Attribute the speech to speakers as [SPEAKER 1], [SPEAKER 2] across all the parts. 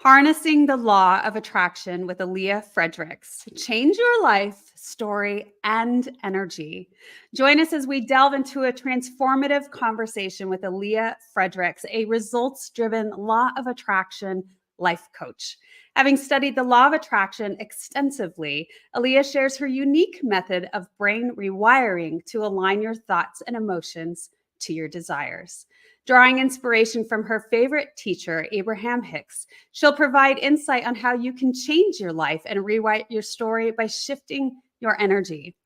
[SPEAKER 1] Harnessing the Law of Attraction with Alleah Friedrichs. Change your life, story, and energy. Join us as we delve into a transformative conversation with Alleah Friedrichs, a results-driven law of attraction life coach. Having studied the law of attraction extensively, Alleah shares her unique method of brain rewiring to align your thoughts and emotions to your desires. Drawing inspiration from her favorite teacher, Abraham Hicks, she'll provide insight on how you can change your life and rewrite your story by shifting your energy.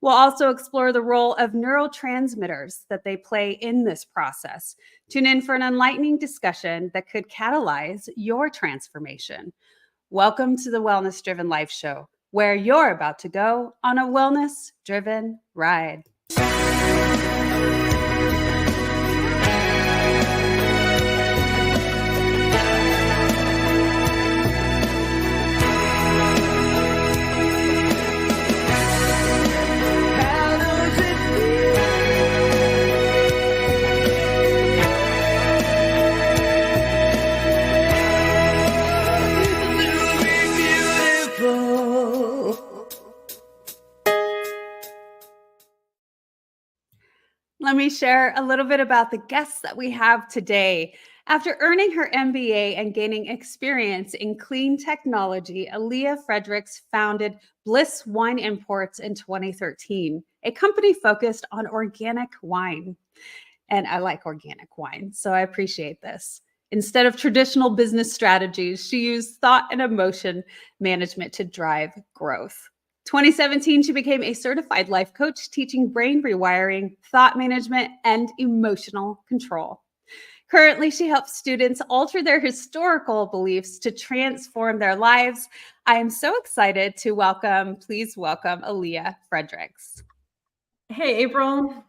[SPEAKER 1] We'll also explore the role of neurotransmitters that they play in this process. Tune in for an enlightening discussion that could catalyze your transformation. Welcome to the Wellness Driven Life Show, where you're about to go on a wellness driven ride. Let me share a little bit about the guests that we have today. After earning her MBA and gaining experience in clean technology, Alleah Friedrichs founded Bliss Wine Imports in 2013, a company focused on organic wine. And I like organic wine, so I appreciate this. Instead of traditional business strategies, she used thought and emotion management to drive growth. 2017, she became a certified life coach, teaching brain rewiring, thought management, and emotional control. Currently, she helps students alter their historical beliefs to transform their lives. I am so excited to please welcome Alleah Friedrichs.
[SPEAKER 2] Hey, April.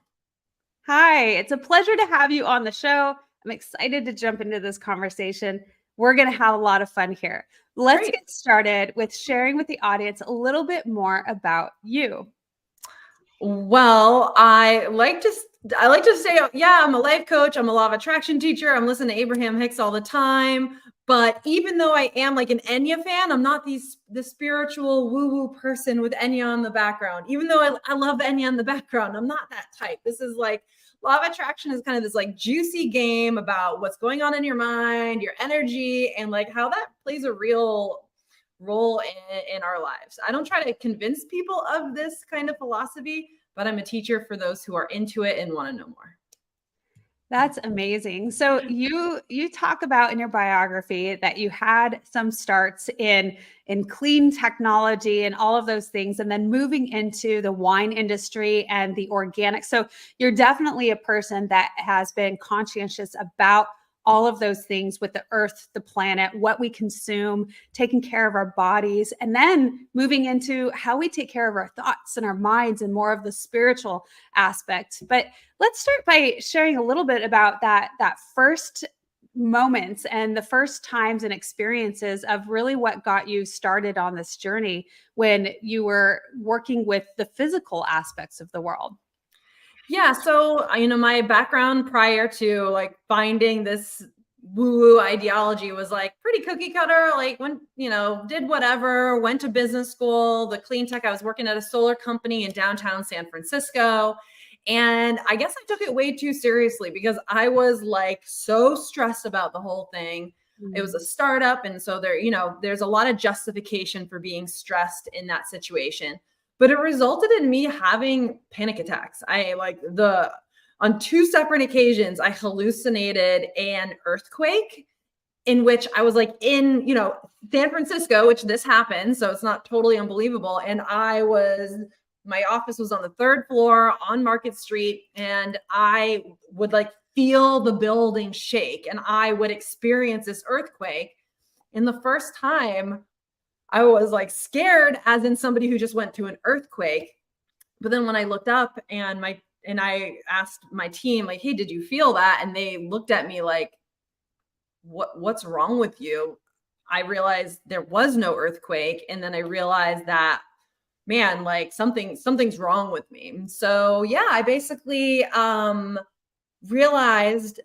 [SPEAKER 1] Hi, it's a pleasure to have you on the show. I'm excited to jump into this conversation. We're going to have a lot of fun here. Let's get started with sharing with the audience a little bit more about you.
[SPEAKER 2] Well, I like to say, yeah, I'm a life coach. I'm a law of attraction teacher. I'm listening to Abraham Hicks all the time. But even though I am like an Enya fan, I'm not the spiritual woo-woo person with Enya on the background. Even though I love Enya in the background, I'm not that type. This is like, law of attraction is kind of this like juicy game about what's going on in your mind, your energy, and like how that plays a real role in our lives. I don't try to convince people of this kind of philosophy, but I'm a teacher for those who are into it and want to know more.
[SPEAKER 1] That's amazing. So you talk about in your biography that you had some starts in clean technology and all of those things, and then moving into the wine industry and the organic. So you're definitely a person that has been conscientious about all of those things with the earth, the planet, what we consume, taking care of our bodies, and then moving into how we take care of our thoughts and our minds and more of the spiritual aspect. But let's start by sharing a little bit about that first moments and the first times and experiences of really what got you started on this journey when you were working with the physical aspects of the world.
[SPEAKER 2] Yeah. So, my background prior to like finding this woo-woo ideology was like pretty cookie cutter, like when, did whatever, went to business school, the clean tech. I was working at a solar company in downtown San Francisco. And I guess I took it way too seriously because I was like so stressed about the whole thing. It was a startup. And so there's a lot of justification for being stressed in that situation. But it resulted in me having panic attacks. On two separate occasions, I hallucinated an earthquake in which I was like in, San Francisco, which this happened. So it's not totally unbelievable. And my office was on the third floor on Market Street. And I would like feel the building shake and I would experience this earthquake. And the first time I was like scared, as in somebody who just went through an earthquake. But then when I looked up and I asked my team, like, hey, did you feel that? And they looked at me like, what's wrong with you? I realized there was no earthquake. And then I realized that, man, like something's wrong with me. So yeah, I basically realized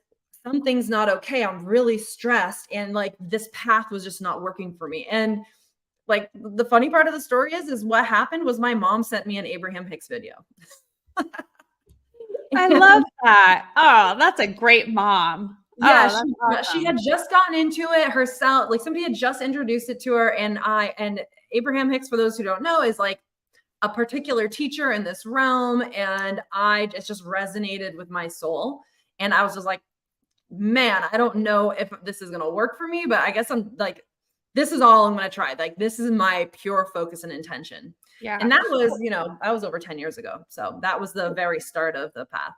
[SPEAKER 2] something's not okay. I'm really stressed. And like, this path was just not working for me. And like, the funny part of the story is what happened was my mom sent me an Abraham Hicks video.
[SPEAKER 1] I love that. Oh, that's a great mom.
[SPEAKER 2] Yeah,
[SPEAKER 1] Oh, that's
[SPEAKER 2] she
[SPEAKER 1] awesome.
[SPEAKER 2] had just gotten into it herself. Like, somebody had just introduced it to her. And Abraham Hicks, for those who don't know, is like a particular teacher in this realm. And it just resonated with my soul. And I was just like, man, I don't know if this is going to work for me, but I guess I'm like, this is all I'm going to try. Like, this is my pure focus and intention.
[SPEAKER 1] Yeah.
[SPEAKER 2] And that was, that was over 10 years ago. So that was the very start of the path.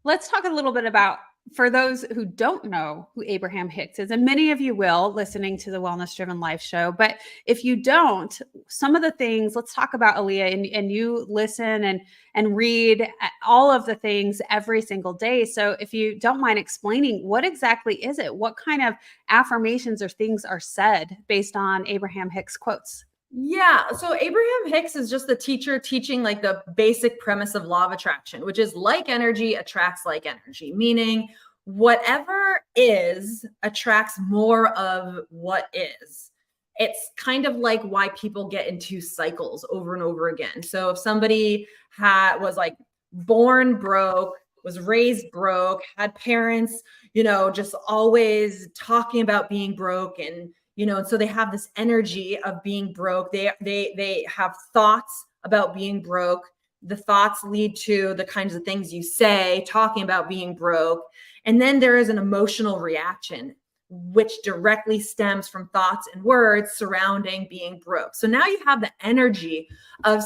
[SPEAKER 1] Let's talk a little bit about, for those who don't know who Abraham Hicks is, and many of you will listening to the Wellness Driven Life show, but if you don't, some of the things, let's talk about Alleah, and you listen and read all of the things every single day. So if you don't mind explaining, what exactly is it? What kind of affirmations or things are said based on Abraham Hicks quotes?
[SPEAKER 2] Yeah. So Abraham Hicks is just the teacher teaching like the basic premise of law of attraction, which is like energy attracts like energy, meaning whatever is attracts more of what is. It's kind of like why people get into cycles over and over again. So if somebody was like born broke, was raised broke, had parents, just always talking about being broke, and and so they have this energy of being broke. They have thoughts about being broke. The thoughts lead to the kinds of things you say, talking about being broke. And then there is an emotional reaction, which directly stems from thoughts and words surrounding being broke. So now you have the energy of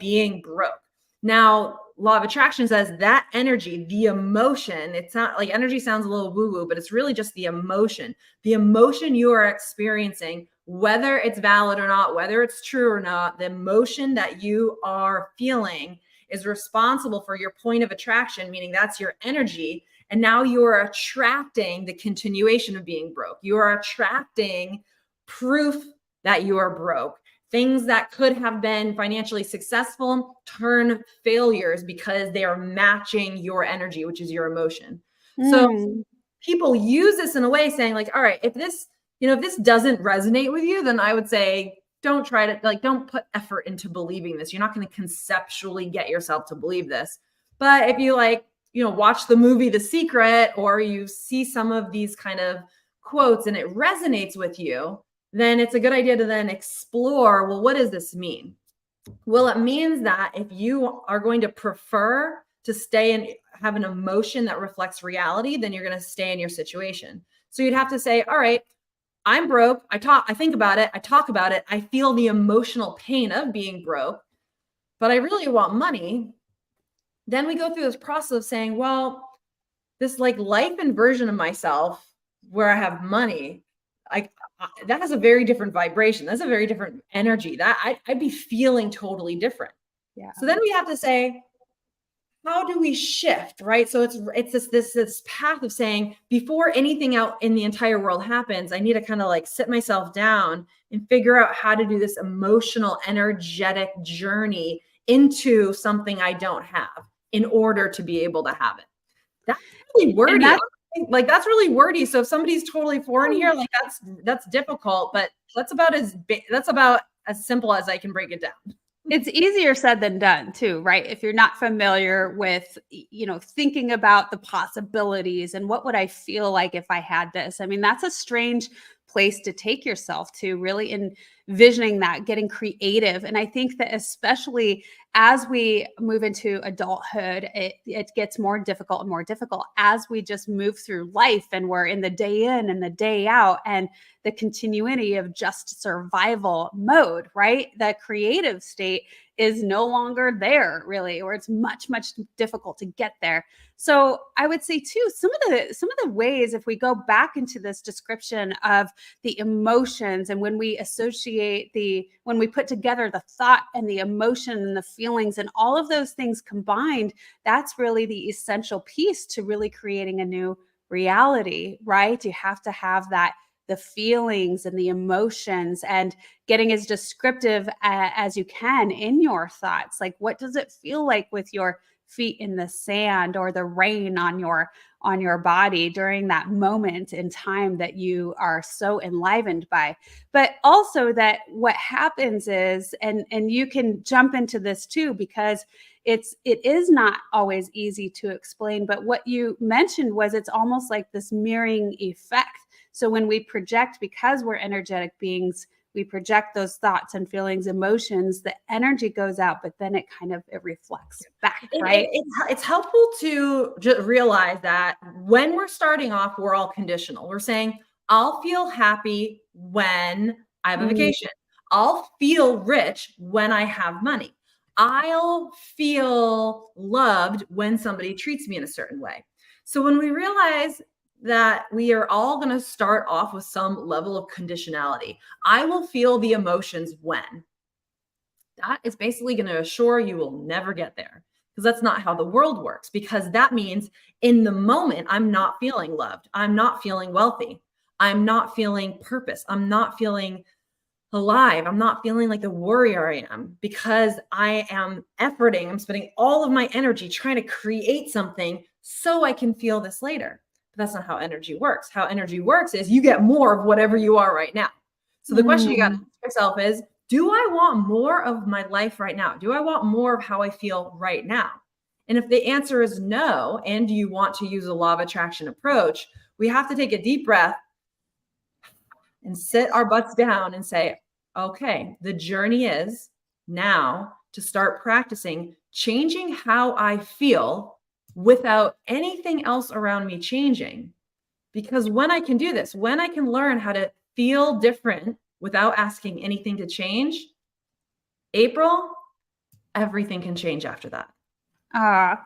[SPEAKER 2] being broke. Now, law of attraction says that energy, the emotion, it's not like energy sounds a little woo-woo, but it's really just the emotion you are experiencing, whether it's valid or not, whether it's true or not, the emotion that you are feeling is responsible for your point of attraction, meaning that's your energy. And now you are attracting the continuation of being broke. You are attracting proof that you are broke. Things that could have been financially successful turn failures because they are matching your energy, which is your emotion. So people use this in a way saying like, all right, if this doesn't resonate with you, then I would say, don't try to don't put effort into believing this. You're not going to conceptually get yourself to believe this. But if you watch the movie The Secret, or you see some of these kind of quotes and it resonates with you, then it's a good idea to then explore, well, what does this mean? Well, it means that if you are going to prefer to stay and have an emotion that reflects reality, then you're going to stay in your situation. So you'd have to say, all right, I'm broke. I think about it. I talk about it. I feel the emotional pain of being broke, but I really want money. Then we go through this process of saying, well, this like life and version of myself where I have money, that has a very different vibration. That's a very different energy. That I'd be feeling totally different.
[SPEAKER 1] Yeah.
[SPEAKER 2] So then we have to say, how do we shift, right? So it's this path of saying, before anything out in the entire world happens, I need to kind of like sit myself down and figure out how to do this emotional, energetic journey into something I don't have in order to be able to have it. That's really wordy. That's really wordy. So if somebody's totally foreign here, like that's difficult, but that's about as simple as I can break it down.
[SPEAKER 1] It's easier said than done too, right? If you're not familiar with, thinking about the possibilities and what would I feel like if I had this? I mean, that's a strange place to take yourself to, really envisioning that, getting creative. And I think that especially as we move into adulthood, it gets more difficult and more difficult as we just move through life, and we're in the day in and the day out, and the continuity of just survival mode, right? The creative state is no longer there, really, or it's much, much difficult to get there. So I would say too, some of the ways, if we go back into this description of the emotions, and when we when we put together the thought and the emotion and the feelings and all of those things combined, that's really the essential piece to really creating a new reality, right? You have to have the feelings and the emotions, and getting as descriptive as you can in your thoughts. Like, what does it feel like with your feet in the sand, or the rain on your on your body during that moment in time that you are so enlivened by. But also that what happens is, and you can jump into this too, because it is not always easy to explain, but what you mentioned was it's almost like this mirroring effect. So when we project, because we're energetic beings, we project those thoughts and feelings, emotions, the energy goes out, but then it reflects back, right?
[SPEAKER 2] It's helpful to just realize that when we're starting off, we're all conditional. We're saying, I'll feel happy when I have a vacation. I'll feel rich when I have money. I'll feel loved when somebody treats me in a certain way. So when we realize that we are all going to start off with some level of conditionality, I will feel the emotions when. That is basically going to assure you will never get there, because that's not how the world works. Because that means in the moment, I'm not feeling loved. I'm not feeling wealthy. I'm not feeling purpose. I'm not feeling alive. I'm not feeling like the warrior I am, because I am efforting. I'm spending all of my energy trying to create something so I can feel this later. But that's not how energy works. How energy works is you get more of whatever you are right now. So the question you got to ask yourself is, do I want more of my life right now? Do I want more of how I feel right now? And if the answer is no, and you want to use a law of attraction approach, we have to take a deep breath and sit our butts down and say, okay, the journey is now to start practicing changing how I feel without anything else around me changing. Because when I can do this, when I can learn how to feel different without asking anything to change, April, everything can change after that.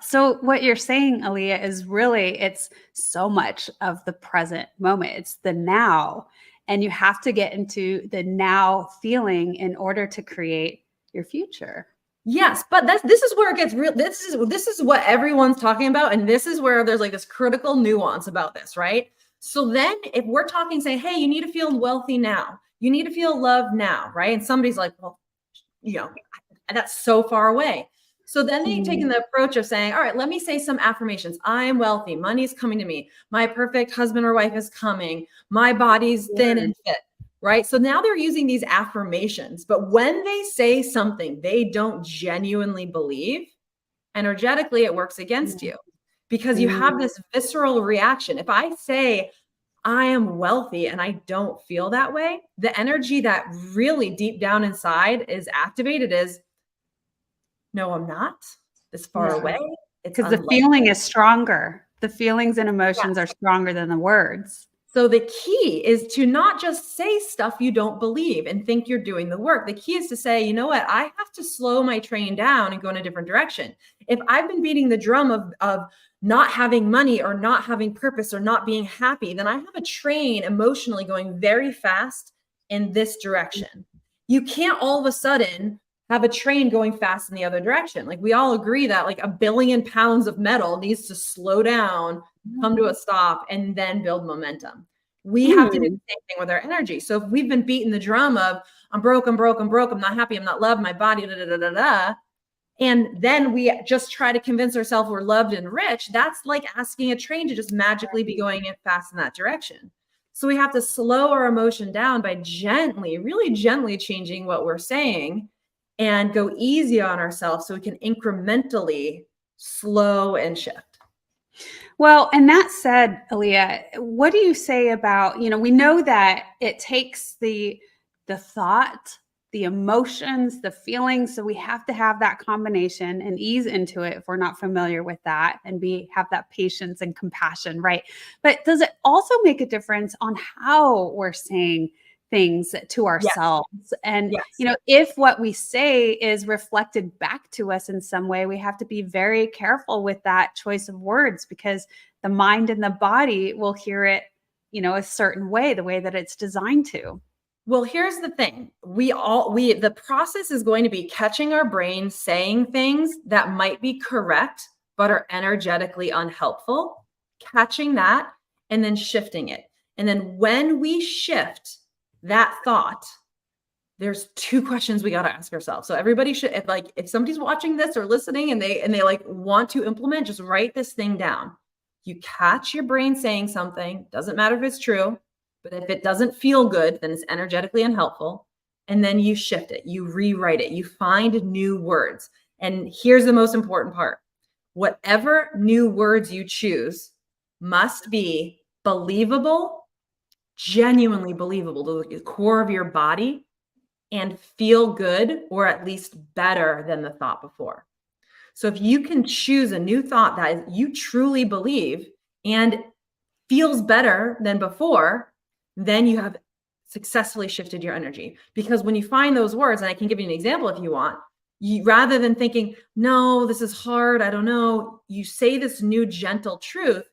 [SPEAKER 1] So what you're saying, Alleah, is really, it's so much of the present moment. It's the now. And you have to get into the now feeling in order to create your future.
[SPEAKER 2] Yes, but this is where it gets real. This is what everyone's talking about. And this is where there's like this critical nuance about this, right? So then if we're talking, saying, hey, you need to feel wealthy now, you need to feel loved now, right? And somebody's like, well, that's so far away. So then they've taken the approach of saying, all right, let me say some affirmations. I am wealthy. Money's coming to me. My perfect husband or wife is coming. My body's thin and fit, right? So now they're using these affirmations. But when they say something they don't genuinely believe, energetically, it works against you, because you have this visceral reaction. If I say, I am wealthy and I don't feel that way, the energy that really deep down inside is activated is, no, I'm not this far away.
[SPEAKER 1] Because the feeling is stronger. The feelings and emotions are stronger than the words.
[SPEAKER 2] So the key is to not just say stuff you don't believe and think you're doing the work. The key is to say, you know what? I have to slow my train down and go in a different direction. If I've been beating the drum of not having money or not having purpose or not being happy, then I have a train emotionally going very fast in this direction. You can't all of a sudden have a train going fast in the other direction. Like, we all agree that like 1 billion pounds of metal needs to slow down, come to a stop, and then build momentum. We have to do the same thing with our energy. So if we've been beating the drum of I'm broke, I'm not happy, I'm not loved, my body, and then we just try to convince ourselves we're loved and rich, that's like asking a train to just magically be going fast in that direction. So we have to slow our emotion down by gently, really gently changing what we're saying and go easy on ourselves so we can incrementally slow and shift.
[SPEAKER 1] Well, and that said, Alleah, what do you say about, we know that it takes the thought, the emotions, the feelings. So we have to have that combination and ease into it if we're not familiar with that, and have that patience and compassion, right? But does it also make a difference on how we're saying things to ourselves? Yes. And, if what we say is reflected back to us in some way, we have to be very careful with that choice of words, because the mind and the body will hear it, a certain way, the way that it's designed to.
[SPEAKER 2] Well, here's the thing. The process is going to be catching our brain saying things that might be correct, but are energetically unhelpful, catching that and then shifting it. And then when we shift that thought, there's 2 questions we got to ask ourselves. So everybody should, if somebody's watching this or listening and they like want to implement, just write this thing down. You catch your brain saying something, doesn't matter if it's true, but if it doesn't feel good, then it's energetically unhelpful. And then you shift it, you rewrite it, you find new words. And here's the most important part. Whatever new words you choose must be believable, genuinely believable to the core of your body, and feel good, or at least better than the thought before. So if you can choose a new thought that you truly believe and feels better than before, then you have successfully shifted your energy. Because when you find those words, and I can give you an example if you want, rather than thinking, no, this is hard, I don't know, you say this new gentle truth,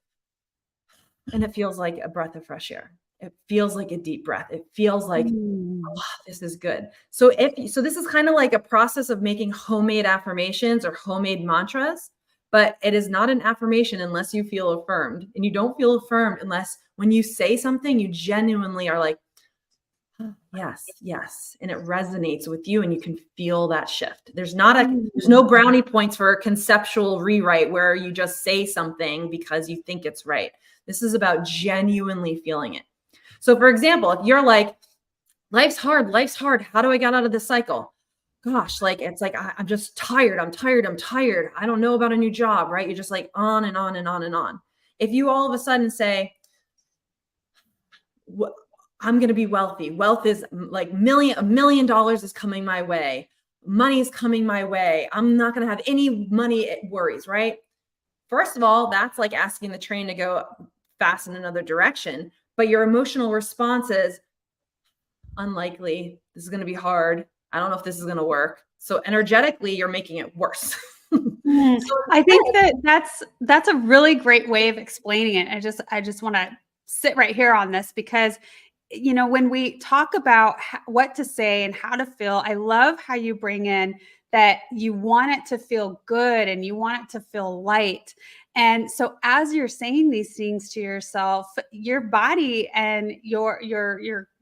[SPEAKER 2] and it feels like a breath of fresh air. It feels like a deep breath. It feels like, oh, this is good. So this is kind of like a process of making homemade affirmations or homemade mantras, but it is not an affirmation unless you feel affirmed. And you don't feel affirmed unless when you say something, you genuinely are like, oh, yes, yes. And it resonates with you and you can feel that shift. There's no brownie points for a conceptual rewrite where you just say something because you think it's right. This is about genuinely feeling it. So for example, if you're like, life's hard. How do I get out of this cycle? Gosh, it's like, I'm just tired. I'm tired. I don't know about a new job, right? You're just like on and on and on and on. If you all of a sudden say, I'm going to be wealthy. Wealth is like $1 million is coming my way. Money is coming my way. I'm not going to have any money worries, right? First of all, that's like asking the train to go fast in another direction. But your emotional response is unlikely. This is going to be hard. I don't know if this is going to work. So energetically, you're making it worse.
[SPEAKER 1] I think that's a really great way of explaining it. I just want to sit right here on this because, when we talk about what to say and how to feel, I love how you bring in that you want it to feel good and you want it to feel light. And so as you're saying these things to yourself, your body and your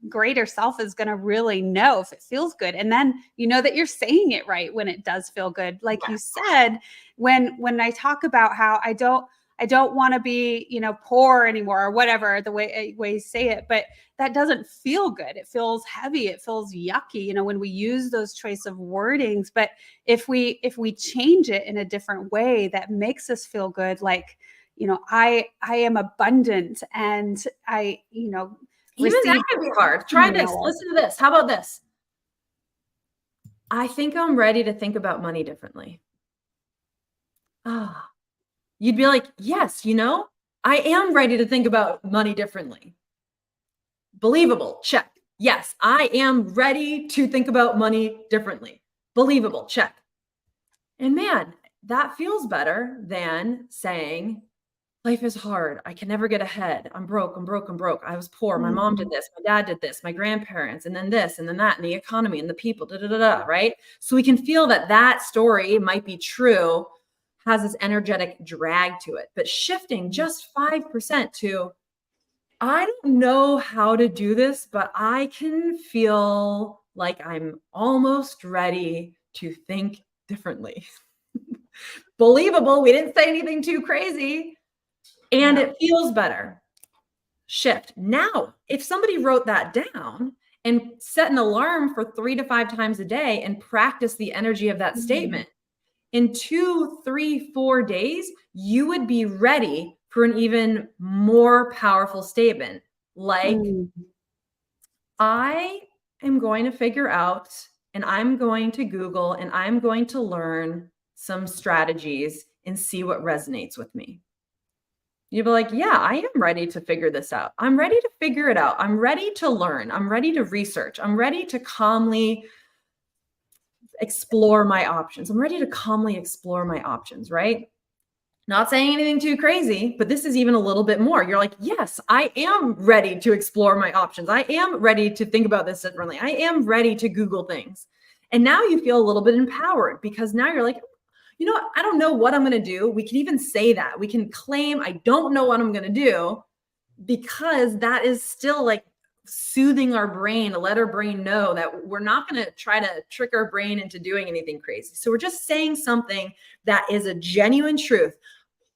[SPEAKER 1] greater self is going to really know if it feels good. And then you know that you're saying it right when it does feel good. Like you said, when I talk about how I don't want to be, poor anymore or whatever the way you say it, but that doesn't feel good. It feels heavy. It feels yucky, when we use those choice of wordings. But if we change it in a different way that makes us feel good, like, I am abundant and I,
[SPEAKER 2] even that can be hard. Try this. Listen to this. How about this? I think I'm ready to think about money differently. You'd be like, yes, I am ready to think about money differently. Believable, check. Yes, I am ready to think about money differently. Believable, check. And man, that feels better than saying, life is hard. I can never get ahead. I'm broke. I was poor. My mom did this. My dad did this. My grandparents, and then this, and then that, and the economy, and the people, right? So we can feel that story might be true, has this energetic drag to it, but shifting just 5% to, I don't know how to do this, but I can feel like I'm almost ready to think differently. Believable. We didn't say anything too crazy. And it feels better. Shift. Now, if somebody wrote that down and set an alarm for 3 to 5 times a day and practice the energy of that statement, in 2, 3, 4 days, you would be ready for an even more powerful statement. Like, I am going to figure out, and I'm going to Google, and I'm going to learn some strategies and see what resonates with me. You'd be like, yeah, I am ready to figure this out. I'm ready to figure it out. I'm ready to learn. I'm ready to research. I'm ready to calmly explore my options. I'm ready to calmly explore my options, right? Not saying anything too crazy, but this is even a little bit more. You're like, yes, I am ready to explore my options. I am ready to think about this differently. I am ready to Google things. And now you feel a little bit empowered because now you're like, I don't know what I'm going to do. We can even say that. We can claim, I don't know what I'm going to do, because that is still like soothing our brain to let our brain know that we're not going to try to trick our brain into doing anything crazy. So we're just saying something that is a genuine truth.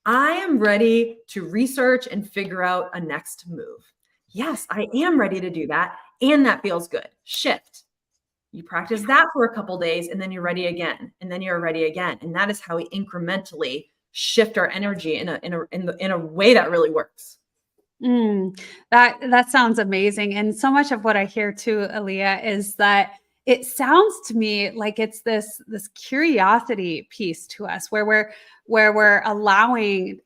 [SPEAKER 2] I am ready to research and figure out a next move. Yes, I am ready to do that. And that feels good. Shift. You practice that for a couple days and then you're ready again. And then you're ready again. And that is how we incrementally shift our energy in a way that really works.
[SPEAKER 1] That sounds amazing. And so much of what I hear too, Alleah, is that it sounds to me like it's this curiosity piece to us where we're allowing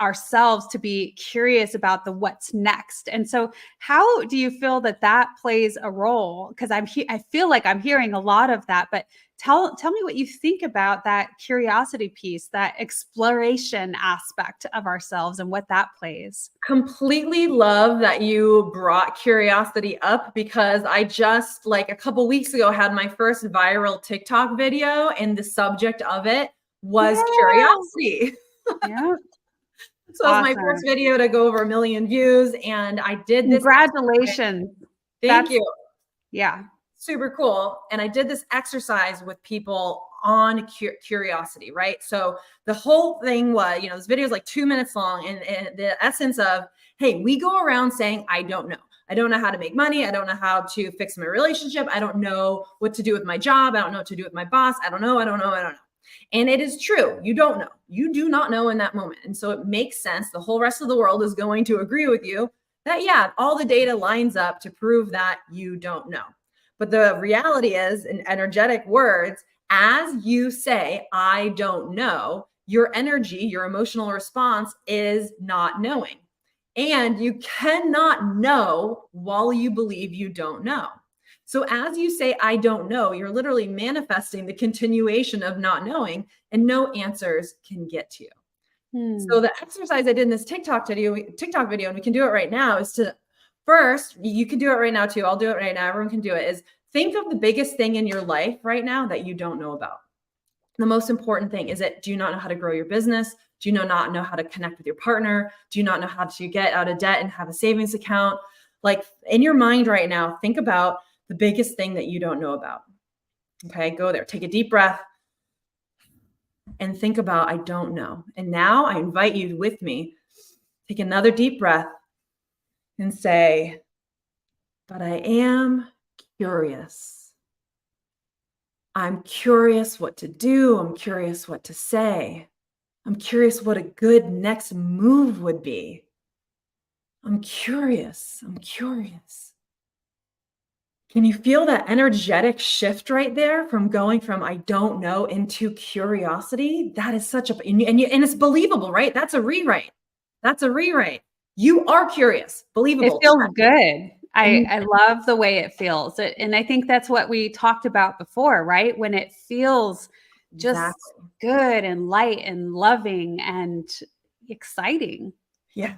[SPEAKER 1] ourselves to be curious about the what's next. And so how do you feel that plays a role? Because I feel like I'm hearing a lot of that, but tell me what you think about that curiosity piece, that exploration aspect of ourselves and what that plays.
[SPEAKER 2] Completely love that you brought curiosity up, because I just like a couple weeks ago had my first viral TikTok video and the subject of it was curiosity.
[SPEAKER 1] Yeah.
[SPEAKER 2] So it was my first video to go over 1 million views, and I did this.
[SPEAKER 1] Congratulations.
[SPEAKER 2] Thank you.
[SPEAKER 1] Yeah.
[SPEAKER 2] Super cool. And I did this exercise with people on curiosity, right? So the whole thing was, this video is like 2 minutes long, and the essence of, hey, we go around saying, I don't know. I don't know how to make money. I don't know how to fix my relationship. I don't know what to do with my job. I don't know what to do with my boss. I don't know. And it is true. You don't know. You do not know in that moment. And so it makes sense. The whole rest of the world is going to agree with you that, yeah, all the data lines up to prove that you don't know. But the reality is, in energetic words, as you say, I don't know, your energy, your emotional response is not knowing. And you cannot know while you believe you don't know. So as you say, I don't know, you're literally manifesting the continuation of not knowing, and no answers can get to you. So the exercise I did in this TikTok video, and we can do it right now, is to first, you can do it right now too. I'll do it right now. Everyone can do it. Is think of the biggest thing in your life right now that you don't know about. The most important thing is it, do you not know how to grow your business? Do you not know how to connect with your partner? Do you not know how to get out of debt and have a savings account? Like in your mind right now, think about the biggest thing that you don't know about. Okay, go there. Take a deep breath and think about, I don't know. And now I invite you with me, take another deep breath and say, but I am curious. I'm curious what to do. I'm curious what to say. I'm curious what a good next move would be. I'm curious. Can you feel that energetic shift right there from going from I don't know into curiosity? That is such a, and it's believable, right? That's a rewrite. You are curious, believable.
[SPEAKER 1] It feels good. I love the way it feels. And I think that's what we talked about before, right? When it feels just good and light and loving and exciting.
[SPEAKER 2] Yeah.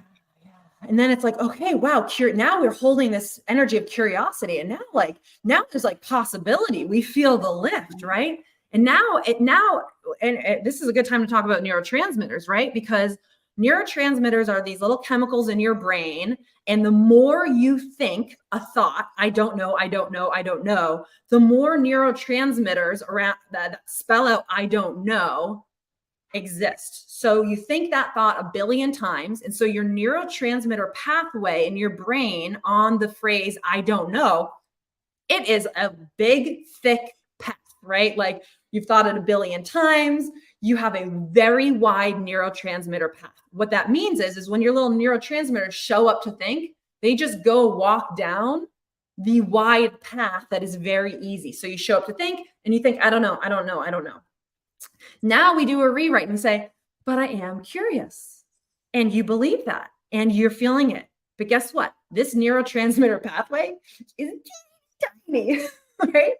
[SPEAKER 2] And then it's like, okay, wow, now we're holding this energy of curiosity. And now there's like possibility. We feel the lift, right? And this is a good time to talk about neurotransmitters, right? Because neurotransmitters are these little chemicals in your brain. And the more you think a thought, I don't know, the more neurotransmitters around that spell out, I don't know, exist. So you think that thought 1 billion times. And so your neurotransmitter pathway in your brain on the phrase, I don't know, it is a big, thick path, right? Like you've thought it 1 billion times. You have a very wide neurotransmitter path. What that means is when your little neurotransmitters show up to think, they just go walk down the wide path that is very easy. So you show up to think and you think, I don't know. Now we do a rewrite and say, but I am curious. And you believe that and you're feeling it. But guess what? This neurotransmitter pathway is tiny, right?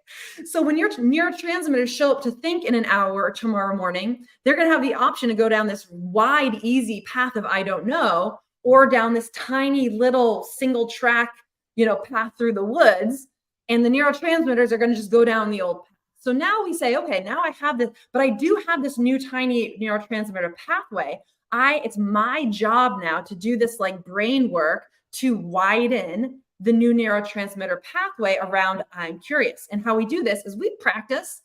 [SPEAKER 2] So when your neurotransmitters show up to think in an hour or tomorrow morning, they're going to have the option to go down this wide, easy path of I don't know, or down this tiny little single track, path through the woods. And the neurotransmitters are going to just go down the old path. So now we say, okay, now I have this, but I do have this new tiny neurotransmitter pathway. It's my job now to do this like brain work to widen the new neurotransmitter pathway around I'm curious. And how we do this is we practice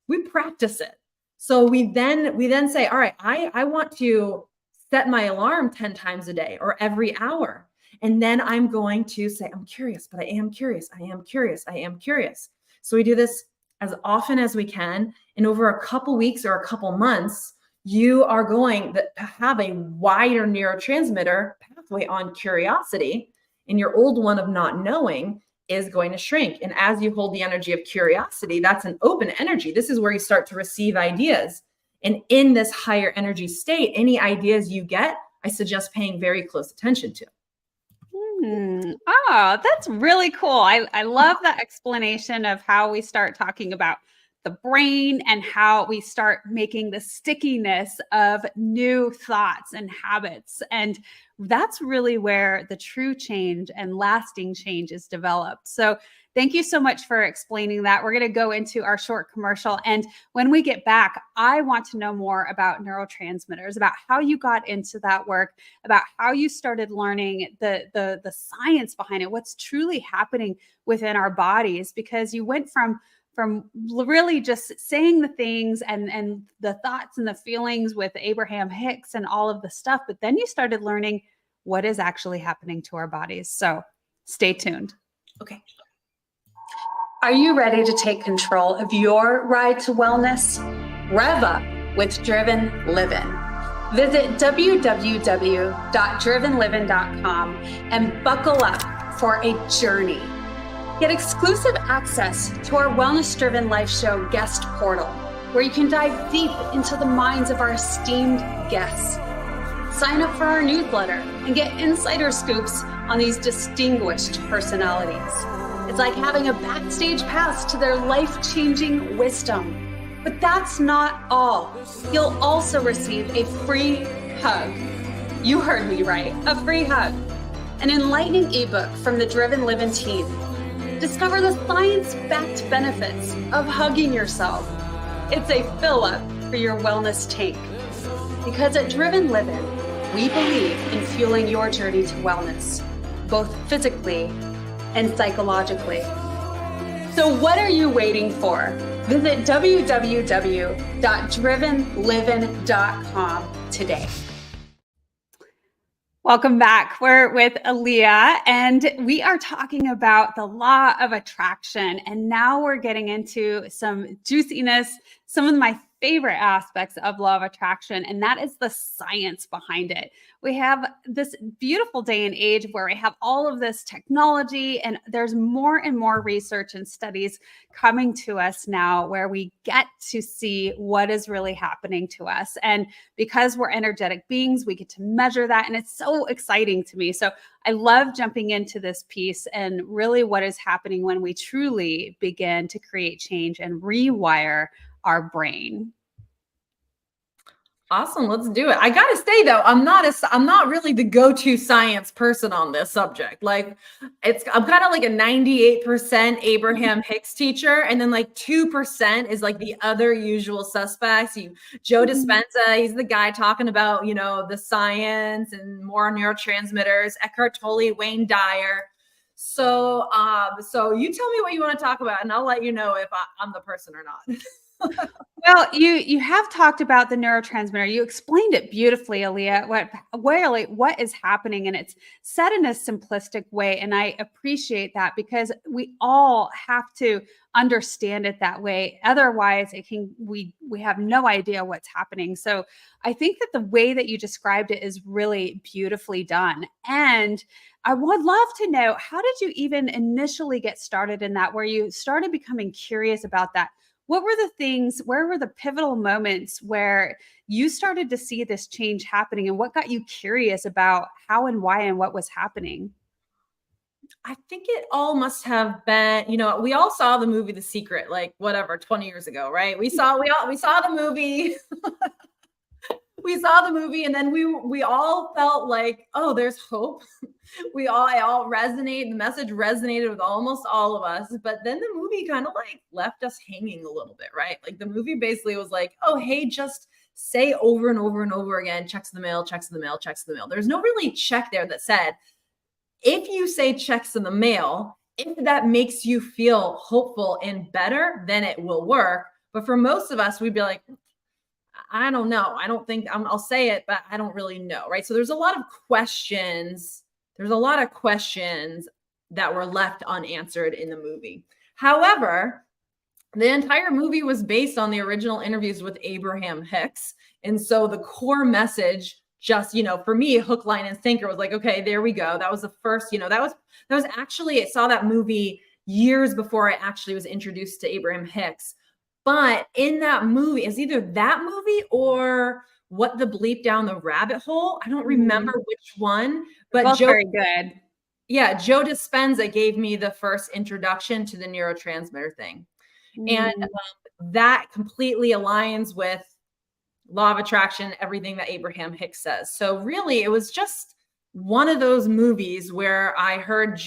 [SPEAKER 2] it. So we then say, all right, I want to set my alarm 10 times a day or every hour. And then I'm going to say, I'm curious, but I am curious. I am curious. I am curious. So we do this as often as we can. And over a couple weeks or a couple months, you are going to have a wider neurotransmitter pathway on curiosity. And your old one of not knowing is going to shrink. And as you hold the energy of curiosity, that's an open energy. This is where you start to receive ideas. And in this higher energy state, any ideas you get, I suggest paying very close attention to.
[SPEAKER 1] Oh, that's really cool. I love that explanation of how we start talking about the brain and how we start making the stickiness of new thoughts and habits. And that's really where the true change and lasting change is developed. So thank you so much for explaining that. We're going to go into our short commercial. And when we get back, I want to know more about neurotransmitters, about how you got into that work, about how you started learning the science behind it, what's truly happening within our bodies, because you went from really just saying the things and the thoughts and the feelings with Abraham Hicks and all of the stuff, but then you started learning what is actually happening to our bodies. So stay tuned.
[SPEAKER 2] Okay.
[SPEAKER 1] Are you ready to take control of your ride to wellness? Rev up with Driven Living. Visit www.drivenliving.com and buckle up for a journey. Get exclusive access to our Wellness Driven Life Show guest portal, where you can dive deep into the minds of our esteemed guests. Sign up for our newsletter and get insider scoops on these distinguished personalities. It's like having a backstage pass to their life-changing wisdom. But that's not all. You'll also receive a free hug. You heard me right, a free hug. An enlightening ebook from the Driven Living team. Discover the science-backed benefits of hugging yourself. It's a fill-up for your wellness tank. Because at Driven Living, we believe in fueling your journey to wellness, both physically and psychologically. So what are you waiting for? Visit www.drivenliving.com today. Welcome back. We're with Alleah, and we are talking about the law of attraction. And now we're getting into some juiciness, some of my favorite aspects of law of attraction, and that is the science behind it. We have this beautiful day and age where we have all of this technology, and there's more and more research and studies coming to us now where we get to see what is really happening to us. And because we're energetic beings, we get to measure that, and it's so exciting to me. So I love jumping into this piece and really what is happening when we truly begin to create change and rewire our brain.
[SPEAKER 2] Awesome. Let's do it. I got to say though, I'm not really the go-to science person on this subject. Like I'm kind of like a 98% Abraham Hicks teacher. And then like 2% is like the other usual suspects. Joe Dispenza, he's the guy talking about, the science and more neurotransmitters, Eckhart Tolle, Wayne Dyer. So you tell me what you want to talk about and I'll let you know if I'm the person or not.
[SPEAKER 1] Well, you have talked about the neurotransmitter. You explained it beautifully, Alleah, what is happening, and it's said in a simplistic way. And I appreciate that because we all have to understand it that way. Otherwise, we have no idea what's happening. So I think that the way that you described it is really beautifully done. And I would love to know, how did you even initially get started in that, where you started becoming curious about that? What were the things, where were the pivotal moments where you started to see this change happening, and what got you curious about how and why and what was happening?
[SPEAKER 2] I think it all must have been, we all saw the movie The Secret, like 20 years ago, right? We saw the movie. We saw the movie, and then we all felt like, oh, there's hope. It all resonated. The message resonated with almost all of us. But then the movie kind of like left us hanging a little bit, right? Like the movie basically was like, oh, hey, just say over and over and over again, checks in the mail, checks in the mail, checks in the mail. There's no really check there that said, if you say checks in the mail, if that makes you feel hopeful and better, then it will work. But for most of us, we'd be like, I don't know. I don't think I'll say it, but I don't really know. Right. So there's a lot of questions. There's a lot of questions that were left unanswered in the movie. However, the entire movie was based on the original interviews with Abraham Hicks. And so the core message, just, for me, hook, line, and sinker was like, okay, there we go. That was the first, that was actually, I saw that movie years before I actually was introduced to Abraham Hicks. But in that movie, it's either that movie or What the Bleep Down the Rabbit Hole. I don't remember which one, but
[SPEAKER 1] both very good.
[SPEAKER 2] Yeah, Joe Dispenza gave me the first introduction to the neurotransmitter thing. And that completely aligns with law of attraction, everything that Abraham Hicks says. So really, it was just one of those movies where I heard,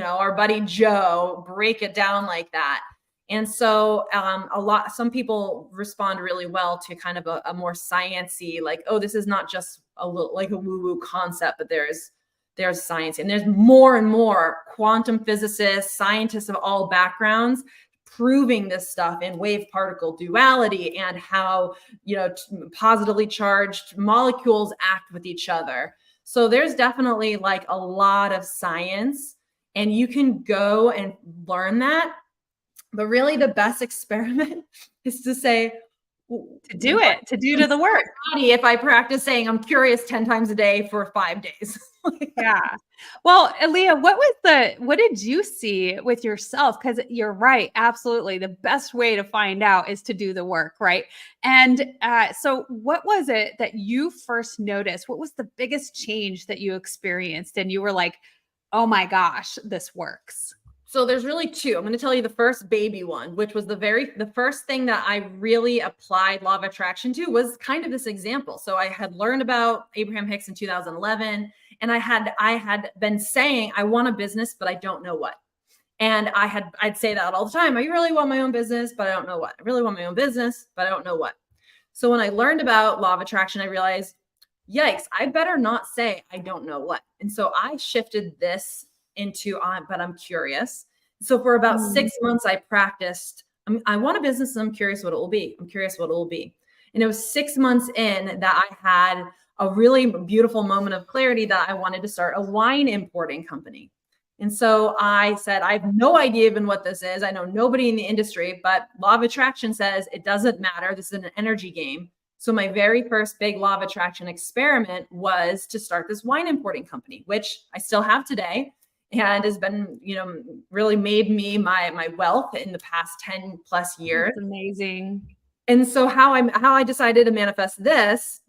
[SPEAKER 2] our buddy Joe break it down like that. And so some people respond really well to kind of a more sciencey, like, oh, this is not just a little like a woo-woo concept, but there's science, and there's more and more quantum physicists, scientists of all backgrounds proving this stuff in wave particle duality and how, positively charged molecules act with each other. So there's definitely like a lot of science, and you can go and learn that. But really the best experiment is to say,
[SPEAKER 1] to do the work.
[SPEAKER 2] If I practice saying I'm curious 10 times a day for 5 days.
[SPEAKER 1] Yeah. Well, Alleah, what did you see with yourself? Because you're right. Absolutely. The best way to find out is to do the work. Right. And so what was it that you first noticed? What was the biggest change that you experienced? And you were like, oh my gosh, this works.
[SPEAKER 2] So there's really two. I'm going to tell you the first baby one, which was the first thing that I really applied law of attraction to, was kind of this example. So I had learned about Abraham Hicks in 2011, and I had been saying, I want a business, but I don't know what. And I'd say that all the time. I really want my own business, but I don't know what. I really want my own business, but I don't know what. So when I learned about law of attraction, I realized, yikes, I better not say I don't know what. And so I shifted this into, but I'm curious. So for about 6 months, I practiced, I want a business and I'm curious what it will be. I'm curious what it will be. And it was 6 months in that I had a really beautiful moment of clarity that I wanted to start a wine importing company. And so I said, I have no idea even what this is. I know nobody in the industry, but law of attraction says it doesn't matter. This is an energy game. So my very first big law of attraction experiment was to start this wine importing company, which I still have today. And has been, really made me my wealth in the past 10 plus years.
[SPEAKER 1] That's amazing.
[SPEAKER 2] And so how I decided to manifest this,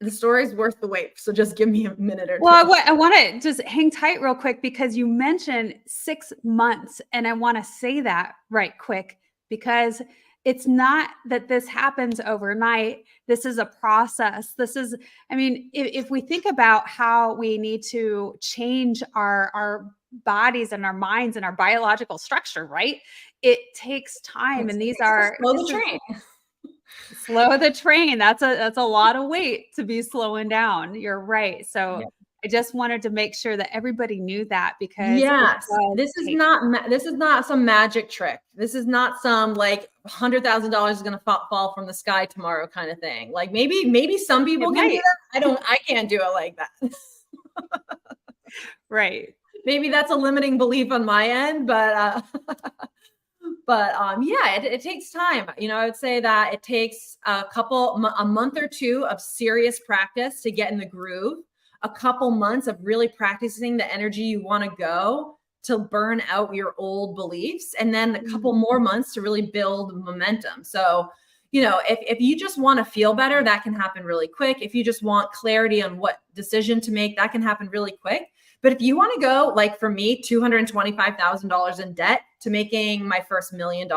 [SPEAKER 2] the story's worth the wait. So just give me a minute or two.
[SPEAKER 1] Well, I want to just hang tight real quick, because you mentioned 6 months, and I want to say that right quick, because it's not that this happens overnight. This is a process. If we think about how we need to change our bodies and our minds and our biological structure, right? It takes time. And these are
[SPEAKER 2] slow the train.
[SPEAKER 1] Slow the train. That's a lot of weight to be slowing down. You're right. So yeah. I just wanted to make sure that everybody knew that, because
[SPEAKER 2] this is not some magic trick. This is not some like $100,000 is going to fall from the sky tomorrow kind of thing. Like maybe some people can do that. I can't do it like that.
[SPEAKER 1] Right.
[SPEAKER 2] Maybe that's a limiting belief on my end, but it takes time. I would say that it takes a month or two of serious practice to get in the groove. A couple months of really practicing the energy you want to go to burn out your old beliefs, and then a couple more months to really build momentum. So, if you just want to feel better, that can happen really quick. If you just want clarity on what decision to make, that can happen really quick. But if you want to go, like for me, $225,000 in debt to making my first $1 million,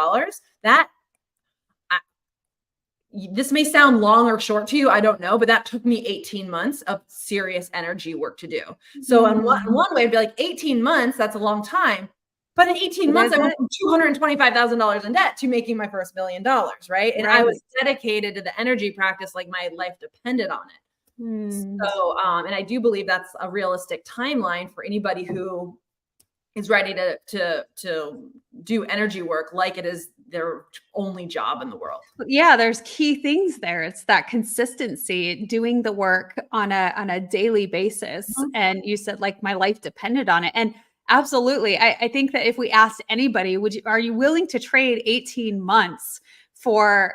[SPEAKER 2] this may sound long or short to you, I don't know, but that took me 18 months of serious energy work to do. So in one way, I'd be like, 18 months, that's a long time. But in 18 months, I went from $225,000 in debt to making my first $1 million, right? And I was dedicated to the energy practice, like my life depended on it. So, and I do believe that's a realistic timeline for anybody who is ready to do energy work like it is their only job in the world.
[SPEAKER 1] Yeah, there's key things there. It's that consistency, doing the work on a daily basis.
[SPEAKER 2] Mhm.
[SPEAKER 1] And you said like my life depended on it. And absolutely, I think that if we asked anybody, are you willing to trade 18 months for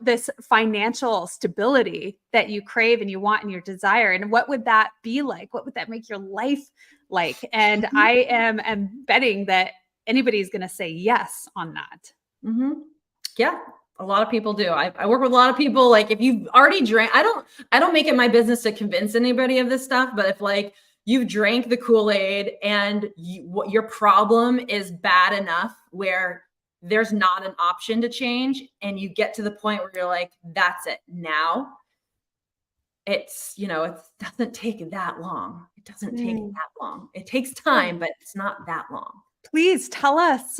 [SPEAKER 1] this financial stability that you crave and you want and your desire? And what would that be like? What would that make your life like? And I am betting that anybody's going to say yes on that.
[SPEAKER 2] Mm-hmm. Yeah, a lot of people do. I work with a lot of people. Like if you've already drank, I don't make it my business to convince anybody of this stuff. But if like you've drank the Kool-Aid and your problem is bad enough where there's not an option to change, and you get to the point where you're like, that's it now. It's, it doesn't take that long. It doesn't take that long. It takes time, but it's not that long.
[SPEAKER 1] Please tell us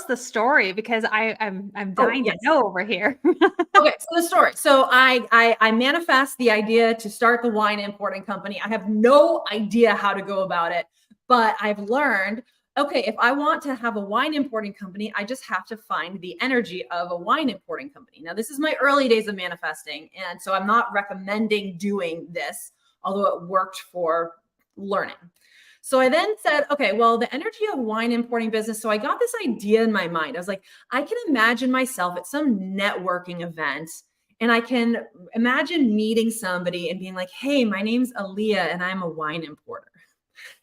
[SPEAKER 1] the story, because I'm dying to know over here.
[SPEAKER 2] Okay, so the story. So I manifest the idea to start the wine importing company. I have no idea how to go about it, but I've learned, okay, if I want to have a wine importing company, I just have to find the energy of a wine importing company. Now, this is my early days of manifesting, and so I'm not recommending doing this, although it worked for learning. So I then said, okay, well, the energy of wine importing business. So I got this idea in my mind. I was like, I can imagine myself at some networking event, and I can imagine meeting somebody and being like, hey, my name's Alleah and I'm a wine importer.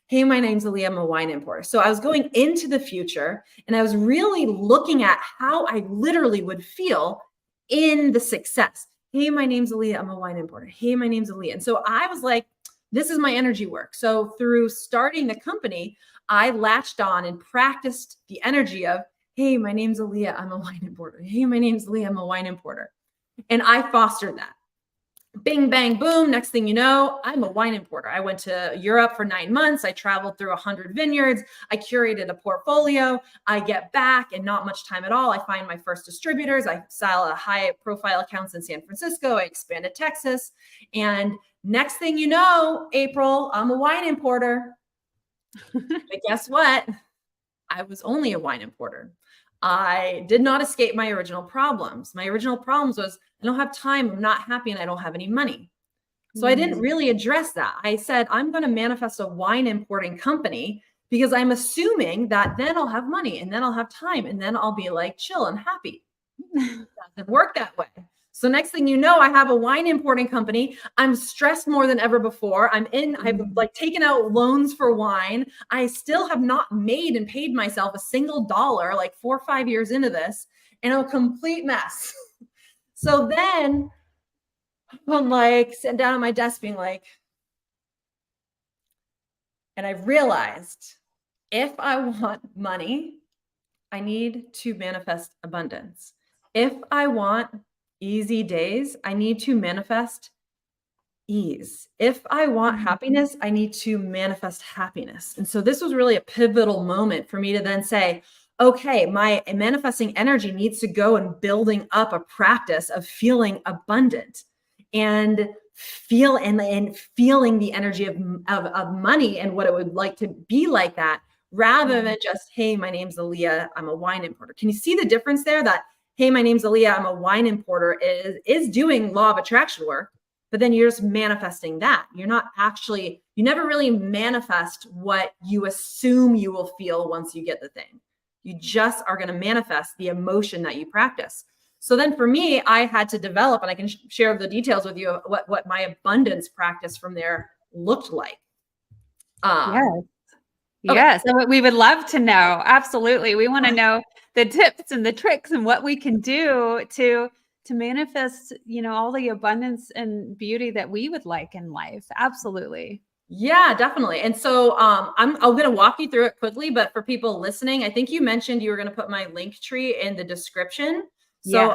[SPEAKER 2] Hey, my name's Alleah, I'm a wine importer. So I was going into the future, and I was really looking at how I literally would feel in the success. Hey, my name's Alleah, I'm a wine importer. Hey, my name's Alleah. And so I was like, this is my energy work. So through starting the company, I latched on and practiced the energy of, hey, my name's Alleah, I'm a wine importer. Hey, my name's Alleah, I'm a wine importer. And I fostered that. Bing, bang, boom. Next thing you know, I'm a wine importer. I went to Europe for 9 months. I traveled through 100 vineyards. I curated a portfolio. I get back in not much time at all. I find my first distributors. I sell a high profile accounts in San Francisco. I expand to Texas. And next thing you know, April, I'm a wine importer. But guess what? I was only a wine importer. I did not escape my original problems. My original problems was I don't have time, I'm not happy, and I don't have any money. So I didn't really address that. I said, I'm going to manifest a wine importing company because I'm assuming that then I'll have money and then I'll have time and then I'll be like chill and happy. It doesn't work that way. So next thing you know, I have a wine importing company. I'm stressed more than ever before. I've like taken out loans for wine. I still have not made and paid myself a single dollar, like 4 or 5 years into this, and I'm a complete mess. So then I'm like sitting down at my desk being like, and I realized if I want money, I need to manifest abundance. If I want easy days, I need to manifest ease. If I want happiness, I need to manifest happiness. And so this was really a pivotal moment for me to then say, okay, my manifesting energy needs to go and building up a practice of feeling abundant and feeling the energy of money and what it would like to be like that, rather than just, hey, my name's Alleah, I'm a wine importer. Can you see the difference there? That hey, my name's Alleah, I'm a wine importer is doing law of attraction work, but then you're just manifesting that. You're not actually, you never really manifest what you assume you will feel once you get the thing. You just are going to manifest the emotion that you practice. So then for me, I had to develop, and I can share the details with you of what my abundance practice from there looked like.
[SPEAKER 1] Yes.
[SPEAKER 2] Okay.
[SPEAKER 1] Yes. So we would love to know. Absolutely. We want to know the tips and the tricks and what we can do to manifest, all the abundance and beauty that we would like in life. Absolutely.
[SPEAKER 2] Yeah, definitely. And so I'm going to walk you through it quickly, but for people listening, I think you mentioned you were going to put my link tree in the description. So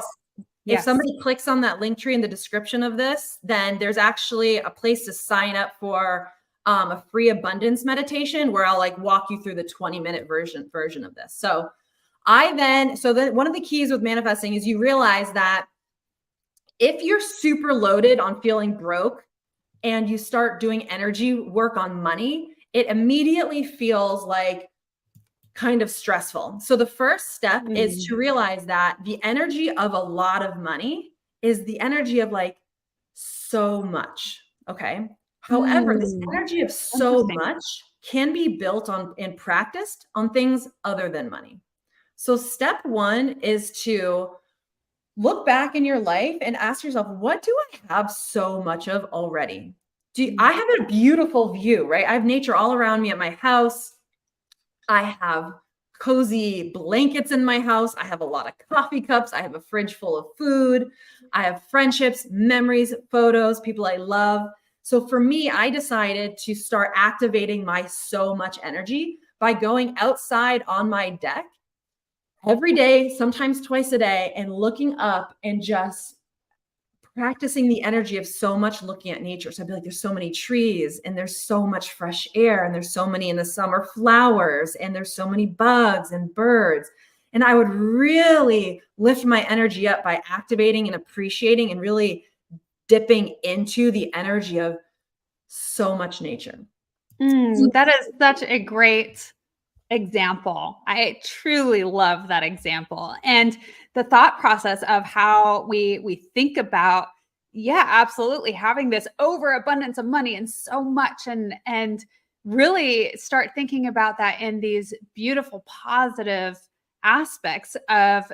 [SPEAKER 2] if somebody clicks on that link tree in the description of this, then there's actually a place to sign up for a free abundance meditation where I'll like walk you through the 20-minute version of this. So one of the keys with manifesting is you realize that if you're super loaded on feeling broke and you start doing energy work on money, it immediately feels like kind of stressful. So the first step is to realize that the energy of a lot of money is the energy of like so much. Okay. However, this energy of so much can be built on and practiced on things other than money. So step one is to look back in your life and ask yourself, what do I have so much of already? I have a beautiful view, right? I have nature all around me at my house. I have cozy blankets in my house. I have a lot of coffee cups. I have a fridge full of food. I have friendships, memories, photos, people I love. So for me, I decided to start activating my so much energy by going outside on my deck every day, sometimes twice a day, and looking up and just practicing the energy of so much looking at nature. So I'd be like, there's so many trees and there's so much fresh air and there's so many in the summer flowers and there's so many bugs and birds. And I would really lift my energy up by activating and appreciating and really dipping into the energy of so much nature.
[SPEAKER 1] That is such a great example. I truly love that example. And the thought process of how we think about, yeah, absolutely, having this overabundance of money and so much, and really start thinking about that in these beautiful, positive aspects of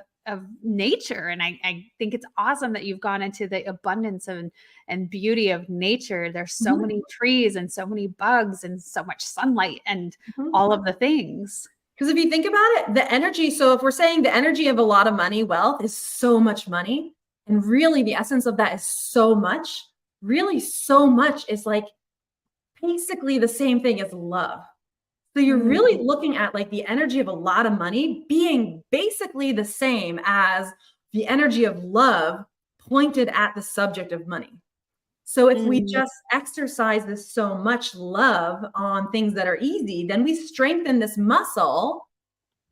[SPEAKER 1] nature. And I think it's awesome that you've gone into the abundance and beauty of nature. There's so many trees and so many bugs and so much sunlight and all of the things.
[SPEAKER 2] Because if you think about it, the energy, so if we're saying the energy of a lot of money, wealth is so much money, and really the essence of that is so much, really so much is like basically the same thing as love. So you're really looking at like the energy of a lot of money being basically the same as the energy of love pointed at the subject of money. So if we just exercise this so much love on things that are easy, then we strengthen this muscle.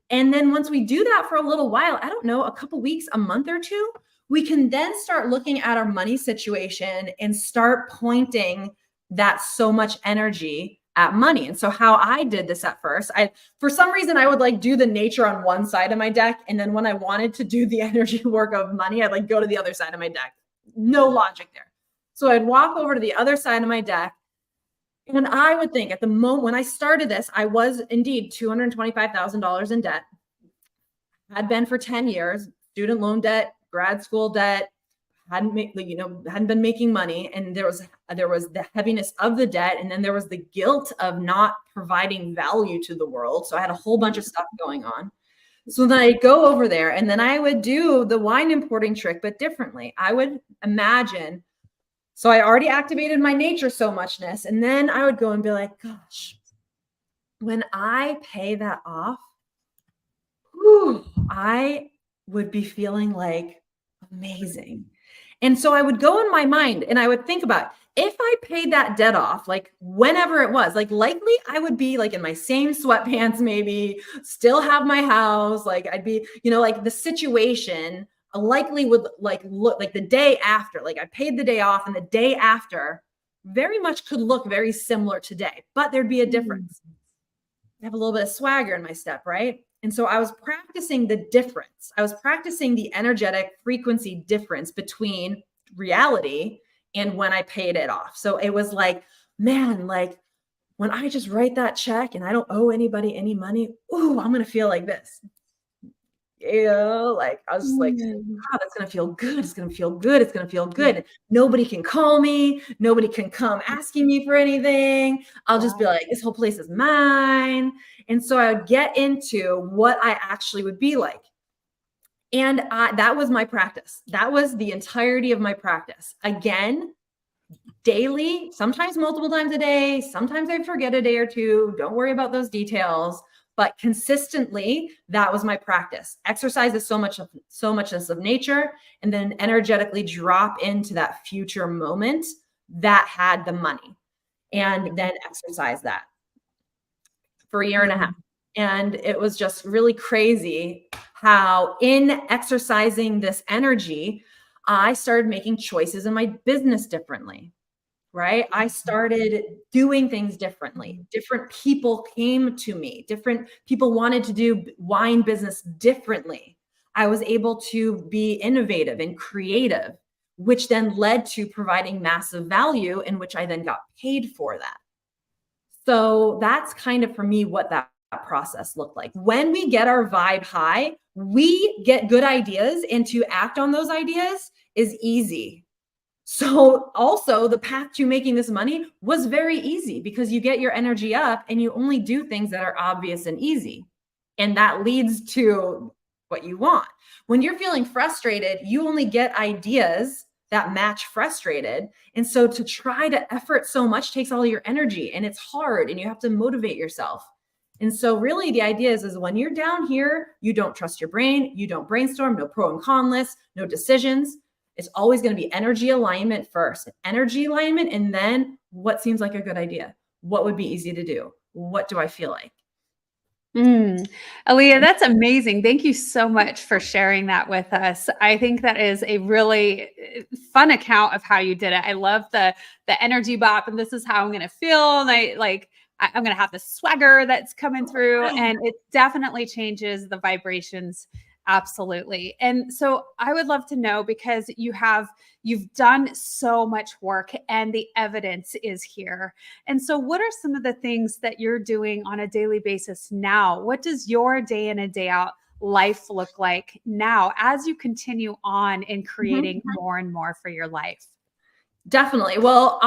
[SPEAKER 2] And then once we do that for a little while, I don't know, a couple weeks, a month or two, we can then start looking at our money situation and start pointing that so much energy at money. And so how I did this at first, for some reason, I would like do the nature on one side of my deck. And then when I wanted to do the energy work of money, I'd like go to the other side of my deck. No logic there. So I'd walk over to the other side of my deck. And I would think at the moment when I started this, I was indeed $225,000 in debt, had been for 10 years, student loan debt, grad school debt, hadn't been making money. And there was the heaviness of the debt. And then there was the guilt of not providing value to the world. So I had a whole bunch of stuff going on. So then I'd go over there and then I would do the wine importing trick, but differently. I would imagine, so I already activated my nature so muchness. And then I would go and be like, gosh, when I pay that off, I would be feeling like amazing. And so I would go in my mind and I would think about, if I paid that debt off, like whenever it was, like likely I would be like in my same sweatpants, maybe still have my house. Like I'd be, like the situation likely would like look like the day after, like I paid the day off and the day after very much could look very similar today, but there'd be a difference. I have a little bit of swagger in my step, right? And so I was practicing the difference. I was practicing the energetic frequency difference between reality and when I paid it off. So it was like, man, like when I just write that check and I don't owe anybody any money, I'm going to feel like this. Like I was just like, wow, that's going to feel good. It's going to feel good. It's going to feel good. Nobody can call me. Nobody can come asking me for anything. I'll just be like, this whole place is mine. And so I would get into what I actually would be like. And that was my practice. That was the entirety of my practice. Again, daily, sometimes multiple times a day. Sometimes I forget a day or two. Don't worry about those details. But consistently, that was my practice. Exercise is so muchness of nature, and then energetically drop into that future moment that had the money, and then exercise that for a year and a half. And it was just really crazy how in exercising this energy, I started making choices in my business differently, right? I started doing things differently. Different people came to me. Different people wanted to do wine business differently. I was able to be innovative and creative, which then led to providing massive value, in which I then got paid for that. So that's kind of for me what that process looked like. When we get our vibe high, we get good ideas, and to act on those ideas is easy. So also the path to making this money was very easy because you get your energy up and you only do things that are obvious and easy. And that leads to what you want. When you're feeling frustrated, you only get ideas that match frustrated. And so to try to effort so much takes all your energy, and it's hard, and you have to motivate yourself. And so really the idea is when you're down here, you don't trust your brain, you don't brainstorm, no pro and con lists, no decisions. It's always going to be energy alignment first, energy alignment. And then what seems like a good idea? What would be easy to do? What do I feel like?
[SPEAKER 1] Alleah, that's amazing. Thank you so much for sharing that with us. I think that is a really fun account of how you did it. I love the energy bop, and this is how I'm going to feel. And I'm going to have the swagger that's coming through, and it definitely changes the vibrations. Absolutely. And so I would love to know, because you've done so much work and the evidence is here. And so what are some of the things that you're doing on a daily basis now? What does your day in and day out life look like now as you continue on in creating more and more for your life?
[SPEAKER 2] Definitely. Well,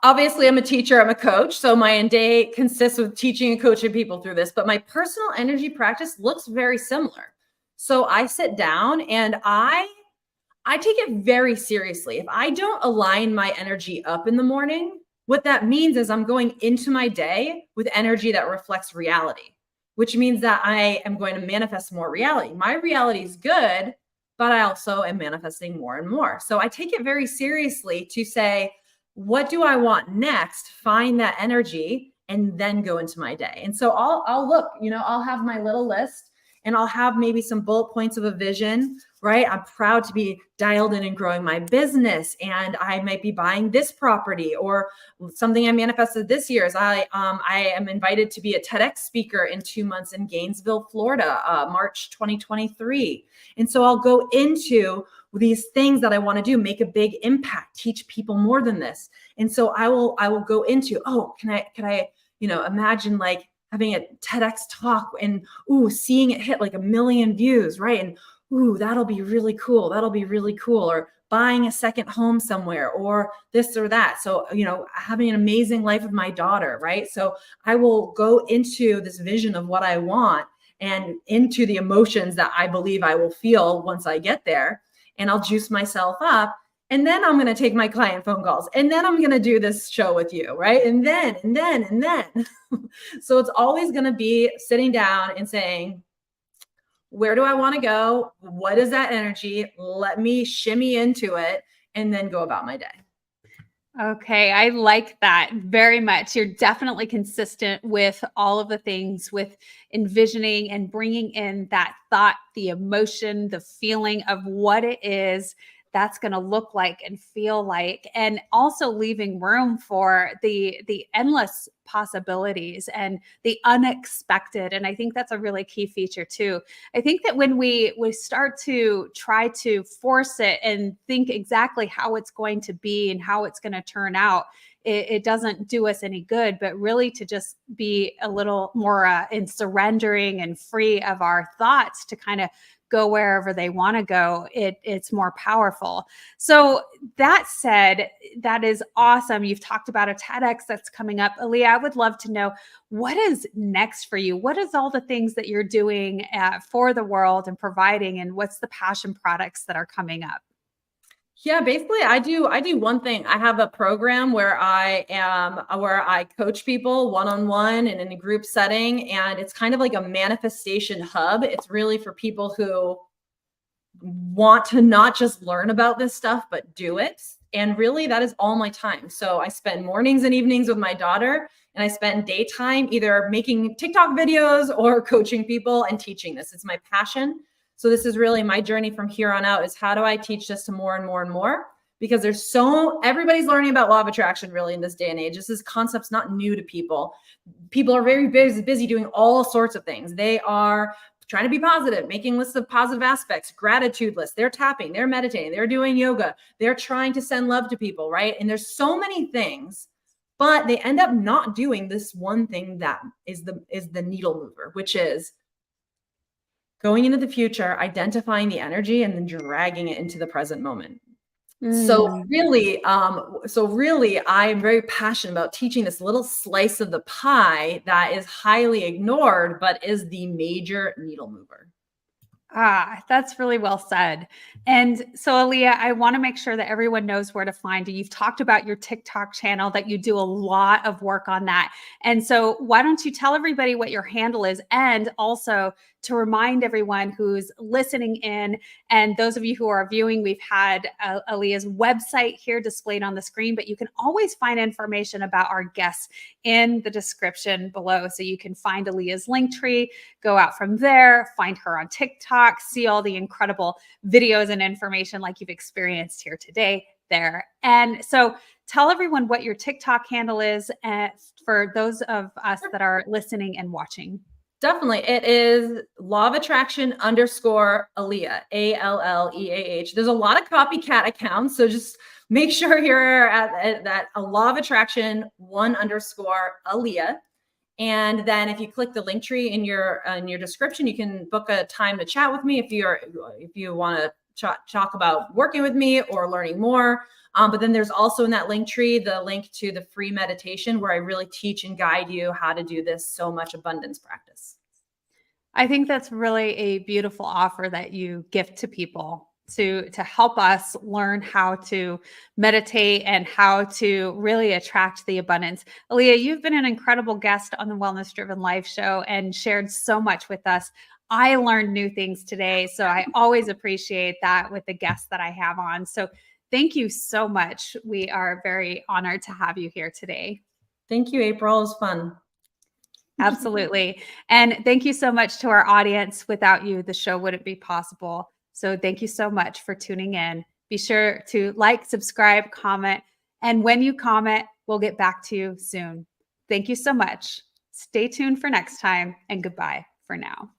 [SPEAKER 2] obviously I'm a teacher, I'm a coach. So my day consists of teaching and coaching people through this, but my personal energy practice looks very similar. So I sit down and I take it very seriously. If I don't align my energy up in the morning, what that means is I'm going into my day with energy that reflects reality, which means that I am going to manifest more reality. My reality is good, but I also am manifesting more and more. So I take it very seriously to say, what do I want next? Find that energy and then go into my day. And so I'll look, I'll have my little list, and I'll have maybe some bullet points of a vision, right? I'm proud to be dialed in and growing my business, and I might be buying this property. Or something I manifested this year is I am invited to be a TEDx speaker in 2 months in Gainesville, Florida, March 2023. And so I'll go into these things that I want to do, make a big impact, teach people more than this. And so I will go into, can I imagine like having a TEDx talk and seeing it hit like 1 million views, right? And that'll be really cool. That'll be really cool. Or buying a second home somewhere, or this or that. So, having an amazing life with my daughter, right? So I will go into this vision of what I want and into the emotions that I believe I will feel once I get there. And I'll juice myself up. And then I'm going to take my client phone calls. And then I'm going to do this show with you, right? And then. So it's always going to be sitting down and saying, where do I want to go? What is that energy? Let me shimmy into it and then go about my day.
[SPEAKER 1] Okay, I like that very much. You're definitely consistent with all of the things, with envisioning and bringing in that thought, the emotion, the feeling of what it is that's going to look like and feel like, and also leaving room for the endless possibilities and the unexpected. And I think that's a really key feature too. I think that when we start to try to force it and think exactly how it's going to be and how it's going to turn out, it doesn't do us any good. But really to just be a little more in surrendering and free of our thoughts to kind of go wherever they want to go, it's more powerful. So that said, that is awesome. You've talked about a TEDx that's coming up. Alleah, I would love to know, what is next for you? What is all the things that you're doing for the world and providing, and what's the passion products that are coming up?
[SPEAKER 2] Yeah, basically I do one thing. I have a program where I coach people one-on-one and in a group setting, and it's kind of like a manifestation hub. It's really for people who want to not just learn about this stuff, but do it. And really that is all my time. So I spend mornings and evenings with my daughter, and I spend daytime either making TikTok videos or coaching people and teaching this. It's my passion. So this is really my journey from here on out, is how do I teach this to more and more and more? because everybody's learning about law of attraction really in this day and age. This concept's not new to people. People are very busy doing all sorts of things. They are trying to be positive, making lists of positive aspects, gratitude lists. They're tapping, they're meditating, they're doing yoga. They're trying to send love to people, right? And there's so many things, but they end up not doing this one thing that is the needle mover, which is going into the future, identifying the energy, and then dragging it into the present moment. So really, I'm very passionate about teaching this little slice of the pie that is highly ignored, but is the major needle mover.
[SPEAKER 1] Ah, that's really well said. And so, Alleah, I want to make sure that everyone knows where to find you. You've talked about your TikTok channel, that you do a lot of work on that. And so why don't you tell everybody what your handle is, and also to remind everyone who's listening in, and those of you who are viewing, we've had Alleah's website here displayed on the screen, but you can always find information about our guests in the description below. So you can find Alleah's link tree, go out from there, find her on TikTok, see all the incredible videos and information like you've experienced here today there. And so tell everyone what your TikTok handle is, for those of us that are listening and watching.
[SPEAKER 2] Definitely. It is law of attraction _Alleah, ALLEAH. There's a lot of copycat accounts. So just make sure you're at that a law of attraction _Alleah. And then if you click the link tree in your description, you can book a time to chat with me if you want to talk about working with me or learning more. But then there's also in that link tree, the link to the free meditation where I really teach and guide you how to do this so much abundance practice.
[SPEAKER 1] I think that's really a beautiful offer that you gift to people to help us learn how to meditate and how to really attract the abundance. Alleah, you've been an incredible guest on the Wellness Driven Life Show and shared so much with us. I learned new things today, so I always appreciate that with the guests that I have on. So thank you so much. We are very honored to have you here today.
[SPEAKER 2] Thank you, April. It was fun.
[SPEAKER 1] Absolutely. And thank you so much to our audience. Without you, the show wouldn't be possible. So thank you so much for tuning in. Be sure to like, subscribe, comment. And when you comment, we'll get back to you soon. Thank you so much. Stay tuned for next time, and goodbye for now.